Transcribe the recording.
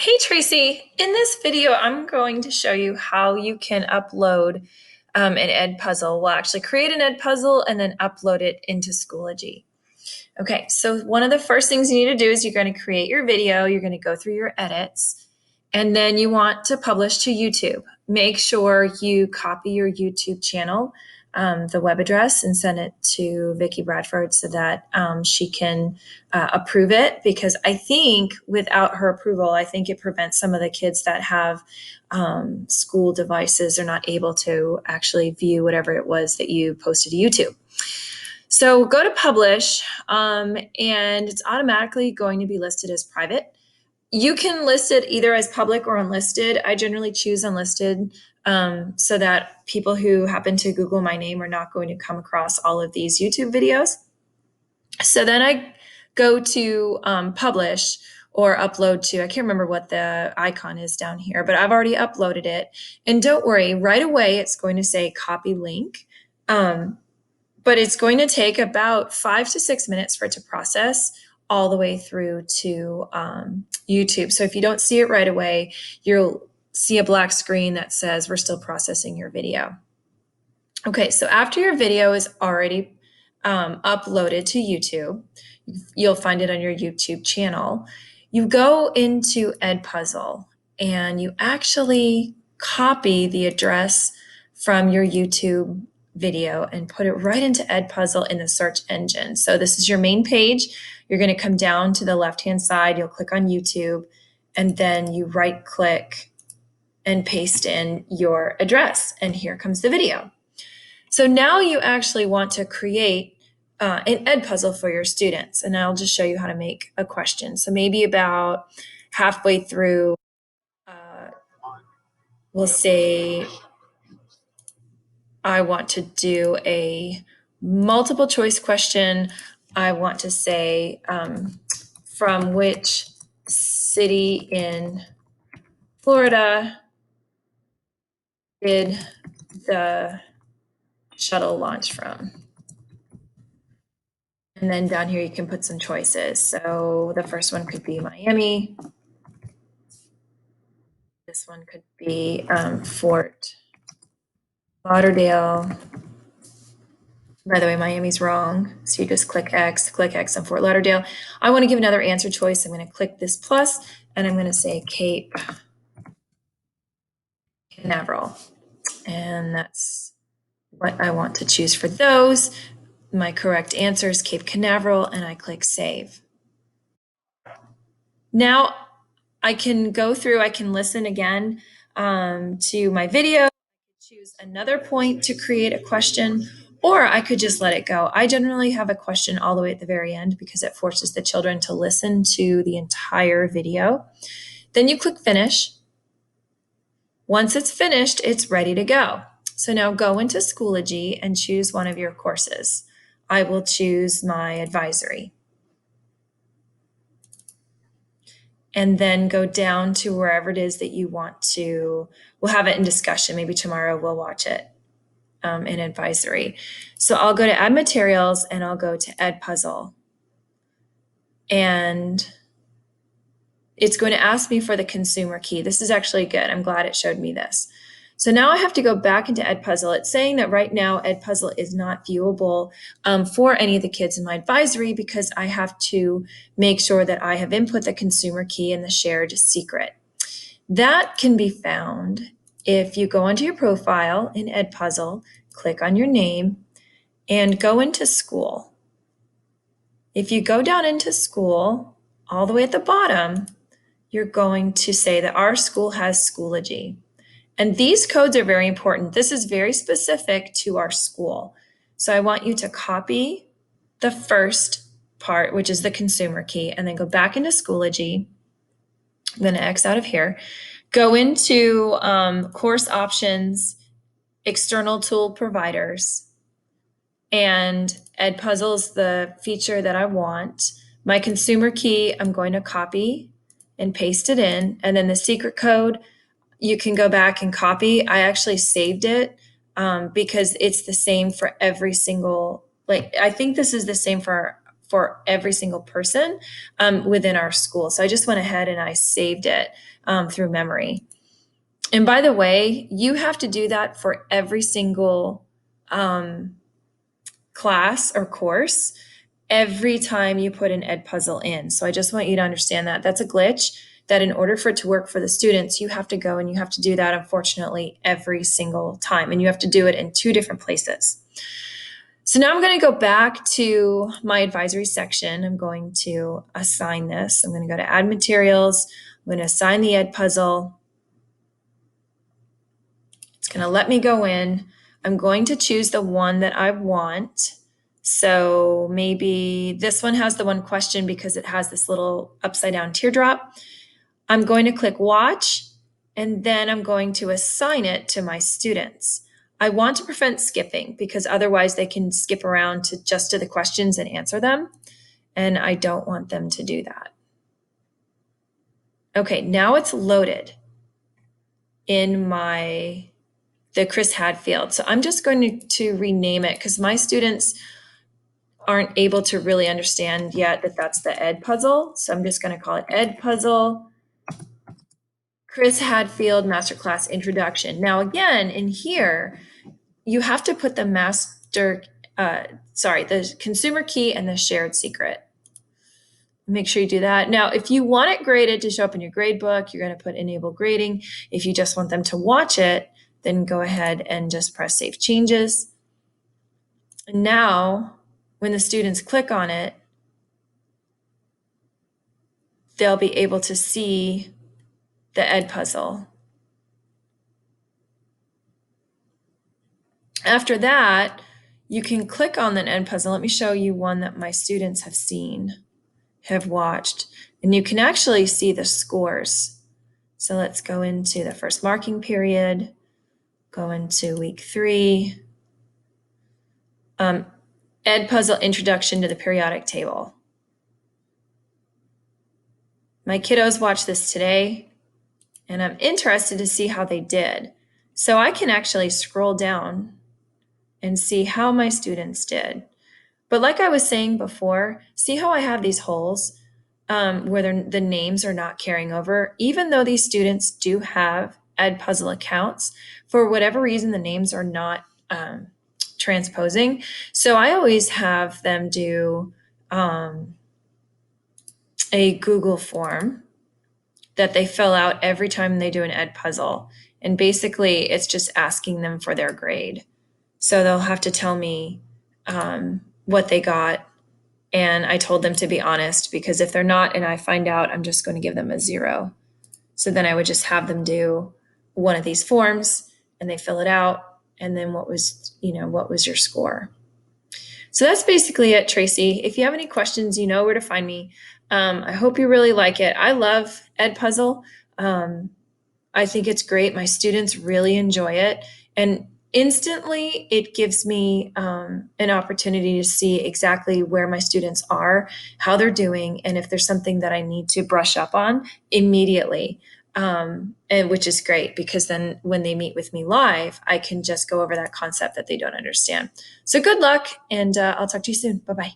Hey Tracy, in this video I'm going to show you how you can upload an EdPuzzle. We'll actually create an EdPuzzle and then upload it into Schoology. Okay, so one of the first things you need to do is you're going to create your video, you're going to go through your edits, and then you want to publish to YouTube. Make sure you copy your YouTube channel, the web address, and send it to Vicki Bradford so that she can approve it. Because I think without her approval, I think it prevents some of the kids that have school devices are not able to actually view whatever it was that you posted to YouTube. So go to publish, and it's automatically going to be listed as private. You can list it either as public or unlisted. I generally choose unlisted so that people who happen to Google my name are not going to come across all of these YouTube videos. So then I go to publish or upload to, I can't remember what the icon is down here, but I've already uploaded it. And don't worry, right away it's going to say copy link. But it's going to take about 5 to 6 minutes for it to process all the way through to YouTube. So if you don't see it right away, you'll see a black screen that says we're still processing your video. Okay, so after your video is already uploaded to YouTube, you'll find it on your YouTube channel. You go into EdPuzzle and you actually copy the address from your YouTube video and put it right into EdPuzzle in the search engine. So this is your main page. You're going to come down to the left-hand side. You'll click on YouTube, and then you right-click and paste in your address. And here comes the video. So now you actually want to create an EdPuzzle for your students. And I'll just show you how to make a question. So maybe about halfway through, we'll say, I want to do a multiple choice question. I want to say, from which city in Florida did the shuttle launch from? And then down here you can put some choices. So the first one could be Miami. This one could be Fort Lauderdale. By the way, Miami's wrong. So you just click X on Fort Lauderdale. I want to give another answer choice. I'm going to click this plus, and I'm going to say Cape Canaveral. And that's what I want to choose for those. My correct answer is Cape Canaveral, and I click Save. Now I can go through, I can listen again to my video, choose another point to create a question, or I could just let it go. I generally have a question all the way at the very end because it forces the children to listen to the entire video. Then you click Finish. Once it's finished, it's ready to go. So now go into Schoology and choose one of your courses. I will choose my advisory. And then go down to wherever it is that you want to. We'll have it in discussion. Maybe tomorrow we'll watch it in advisory. So I'll go to Add Materials and I'll go to EdPuzzle. And it's going to ask me for the consumer key. This is actually good. I'm glad it showed me this. So now I have to go back into EdPuzzle. It's saying that right now EdPuzzle is not viewable for any of the kids in my advisory because I have to make sure that I have input the consumer key and the shared secret. That can be found if you go into your profile in EdPuzzle, click on your name, and go into school. If you go down into school, all the way at the bottom, you're going to say that our school has Schoology. And these codes are very important. This is very specific to our school. So I want you to copy the first part, which is the consumer key, and then go back into Schoology. I'm going to X out of here. Go into course options, external tool providers, and EdPuzzle is the feature that I want. My consumer key, I'm going to copy and paste it in, and then the secret code, you can go back and copy. I actually saved it because it's the same for every single, I think this is the same for for every single person within our school. So I just went ahead and I saved it through memory. And by the way, you have to do that for every single class or course every time you put an EdPuzzle in. So I just want you to understand that that's a glitch, that in order for it to work for the students, you have to go and you have to do that, unfortunately, every single time. And you have to do it in 2 different places. So now I'm going to go back to my advisory section. I'm going to assign this. I'm going to go to Add Materials. I'm going to assign the EdPuzzle. It's going to let me go in. I'm going to choose the one that I want. So maybe this one has the one question because it has this little upside down teardrop. I'm going to click Watch, and then I'm going to assign it to my students. I want to prevent skipping because otherwise they can skip around to just to the questions and answer them. And I don't want them to do that. Okay, now it's loaded in the Chris Hadfield. So I'm just going to rename it because my students aren't able to really understand yet that that's the EdPuzzle. So I'm just going to call it EdPuzzle Chris Hadfield Masterclass Introduction. Now again, in here, you have to put the the consumer key and the shared secret. Make sure you do that. Now, if you want it graded to show up in your grade book, you're going to put enable grading. If you just want them to watch it, then go ahead and just press Save Changes. And now, when the students click on it, they'll be able to see the EdPuzzle. After that, you can click on the EdPuzzle. Let me show you one that my students have seen, have watched, and you can actually see the scores. So let's go into the first marking period, go into week 3, EdPuzzle Introduction to the Periodic Table. My kiddos watched this today, and I'm interested to see how they did. So I can actually scroll down and see how my students did. But like I was saying before, see how I have these holes where the names are not carrying over? Even though these students do have EdPuzzle accounts, for whatever reason, the names are not transposing. So I always have them do a Google form that they fill out every time they do an EdPuzzle. And basically, it's just asking them for their grade. So they'll have to tell me what they got. And I told them to be honest, because if they're not and I find out, I'm just going to give them a 0. So then I would just have them do one of these forms and they fill it out. And then what was your score? So that's basically it, Tracy. If you have any questions, you know where to find me. I hope you really like it. I love EdPuzzle. I think it's great. My students really enjoy it. And instantly, it gives me an opportunity to see exactly where my students are, how they're doing, and if there's something that I need to brush up on immediately. And which is great because then when they meet with me live, I can just go over that concept that they don't understand. So good luck, and I'll talk to you soon. Bye-bye.